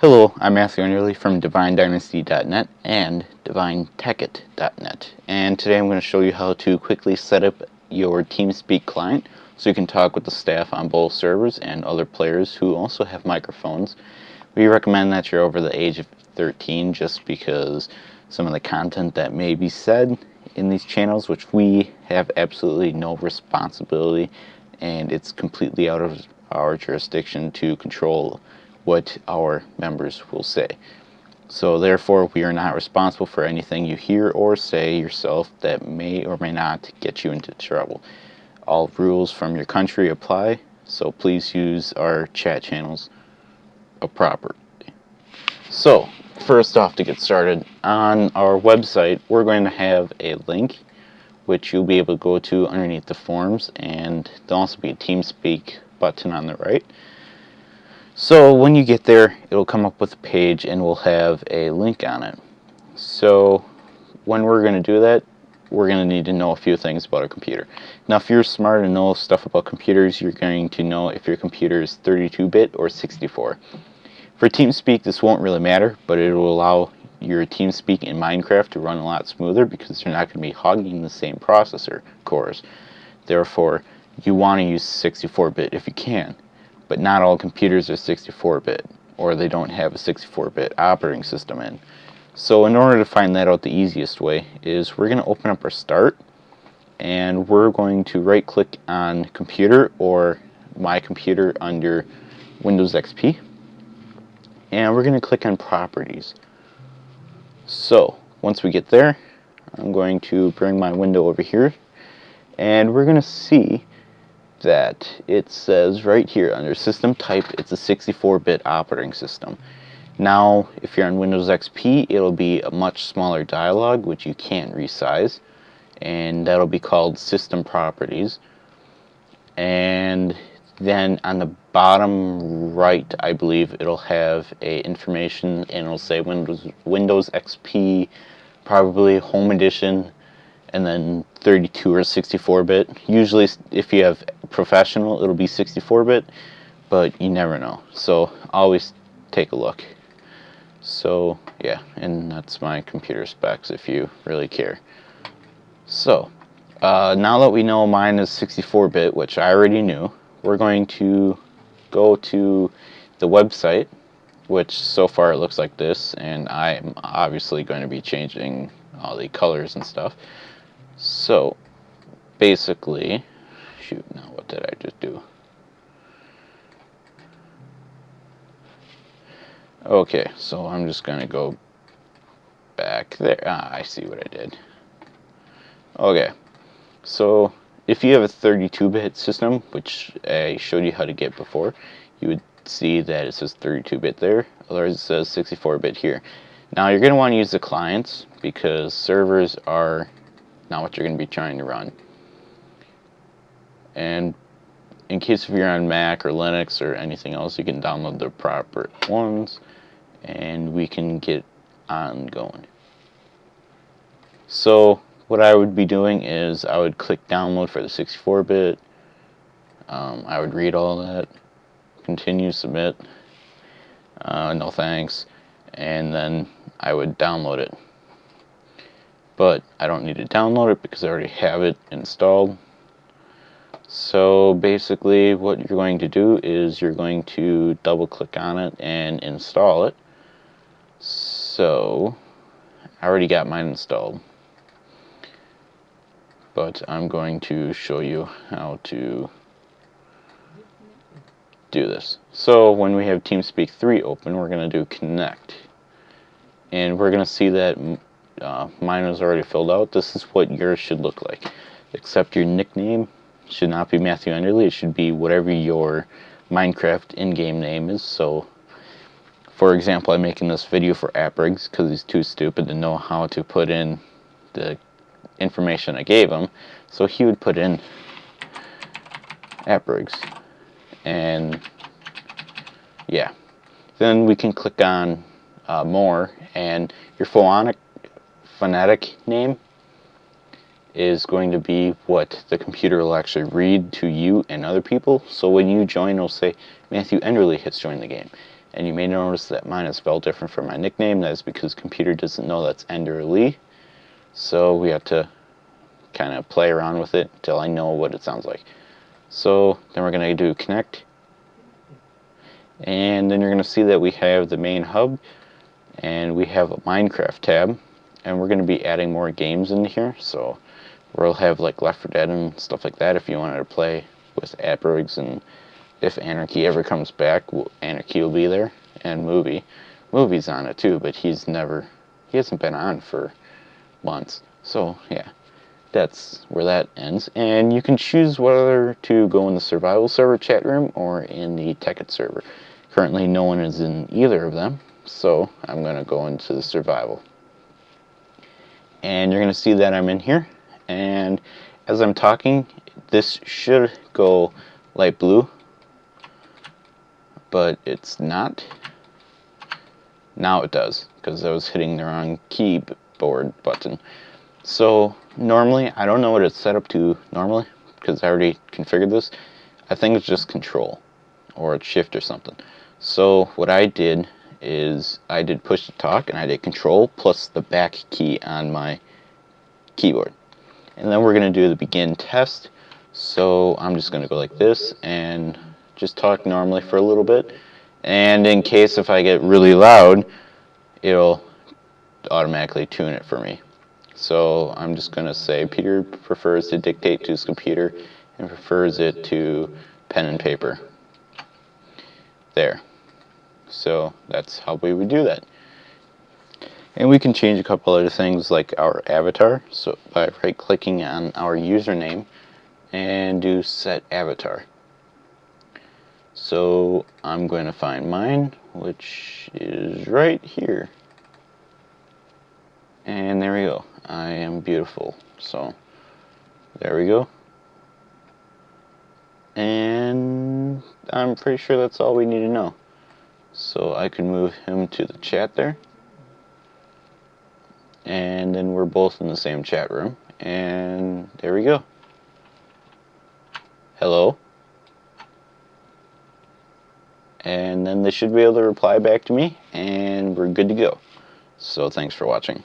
Hello, I'm Matthew Underley from DivineDynasty.net and DivineTechIt.net, and today I'm going to show you how to quickly set up your TeamSpeak client so you can talk with the staff on both servers and other players who also have microphones. We recommend that you're over the age of 13 just because some of the content that may be said in these channels, which we have absolutely no responsibility, and it's completely out of our jurisdiction to control what our members will say. So therefore, we are not responsible for anything you hear or say yourself that may or may not get you into trouble. All rules from your country apply, so please use our chat channels properly. So, first off, to get started, on our website, we're going to have a link which you'll be able to go to underneath the forums, and there'll also be a TeamSpeak button on the right. So when you get there, it'll come up with a page and we'll have a link on it. So when we're going to do that, we're going to need to know a few things about a computer. Now, if you're smart and know stuff about computers, you're going to know if your computer is 32-bit or 64. For TeamSpeak, this won't really matter, but it will allow your TeamSpeak in Minecraft to run a lot smoother because you're not going to be hogging the same processor cores. Therefore, you want to use 64-bit if you can. But not all computers are 64-bit, or they don't have a 64-bit operating system in. So in order to find that out, the easiest way is we're going to open up our Start, and we're going to right-click on Computer or My Computer under Windows XP, and we're going to click on Properties. So once we get there, I'm going to bring my window over here, and we're going to see that it says right here under System Type it's a 64-bit operating system. Now if you're on Windows XP, it'll be a much smaller dialog which you can't resize, and that'll be called System Properties. And then on the bottom right, I believe it'll have a information and it'll say Windows XP, probably Home Edition, and then 32 or 64-bit. Usually if you have professional, it'll be 64-bit, but you never know. So always take a look. So yeah, and that's my computer specs if you really care. So now that we know mine is 64-bit, which I already knew, we're going to go to the website, which so far it looks like this, and I'm obviously going to be changing all the colors and stuff. So basically, shoot, now what did I just do? Okay, so I'm just going to go back there. I see what I did. Okay, so if you have a 32-bit system, which I showed you how to get before, you would see that it says 32-bit there, otherwise it says 64-bit here. Now you're going to want to use the clients because servers are not what you're going to be trying to run. And in case if you're on Mac or Linux or anything else, you can download the proper ones and we can get on going. So what I would be doing is I would click download for the 64-bit. I would read all that, continue, submit, no thanks, and then I would download it. But I don't need to download it because I already have it installed. So basically what you're going to do is you're going to double click on it and install it. So I already got mine installed, but I'm going to show you how to do this. So when we have TeamSpeak 3 open, we're going to do connect, and we're going to see that mine is already filled out. This is what yours should look like, except your nickname should not be Matthew Underley. It should be whatever your Minecraft in-game name is. So for example, I'm making this video for AppRigs because he's too stupid to know how to put in the information I gave him, so he would put in AppRigs, and yeah, then we can click on more, and your phonetic name is going to be what the computer will actually read to you and other people. So when you join, it'll say Matthew Enderley has joined the game. And you may notice that mine is spelled different from my nickname. That is because computer doesn't know that's Ender Lee. So we have to kind of play around with it until I know what it sounds like. So then we're going to do connect. And then you're going to see that we have the main hub. And we have a Minecraft tab. And we're going to be adding more games in here. So we'll have like Left 4 Dead and stuff like that if you wanted to play with Aproids, and if Anarchy ever comes back, Anarchy will be there, and Movie's on it too, but he hasn't been on for months. So yeah, that's where that ends. And you can choose whether to go in the survival server chat room or in the Tekkit server. Currently no one is in either of them, so I'm going to go into the survival. And you're going to see that I'm in here, and as I'm talking, this should go light blue, but it's not. Now it does, because I was hitting the wrong keyboard button. So normally, I don't know what it's set up to normally, because I already configured this. I think it's just control, or it's shift or something. So what I did is I did push to talk, and I did control plus the back key on my keyboard. And then we're going to do the begin test. So I'm just going to go like this and just talk normally for a little bit. And in case if I get really loud, it'll automatically tune it for me. So I'm just going to say Peter prefers to dictate to his computer and prefers it to pen and paper. There. So that's how we would do that. And we can change a couple other things like our avatar, so by right clicking on our username and do set avatar. So I'm going to find mine, which is right here. And there we go. I am beautiful. So there we go. And I'm pretty sure that's all we need to know. So I can move him to the chat there. And then we're both in the same chat room. And there we go. Hello. And then they should be able to reply back to me, and we're good to go. So thanks for watching.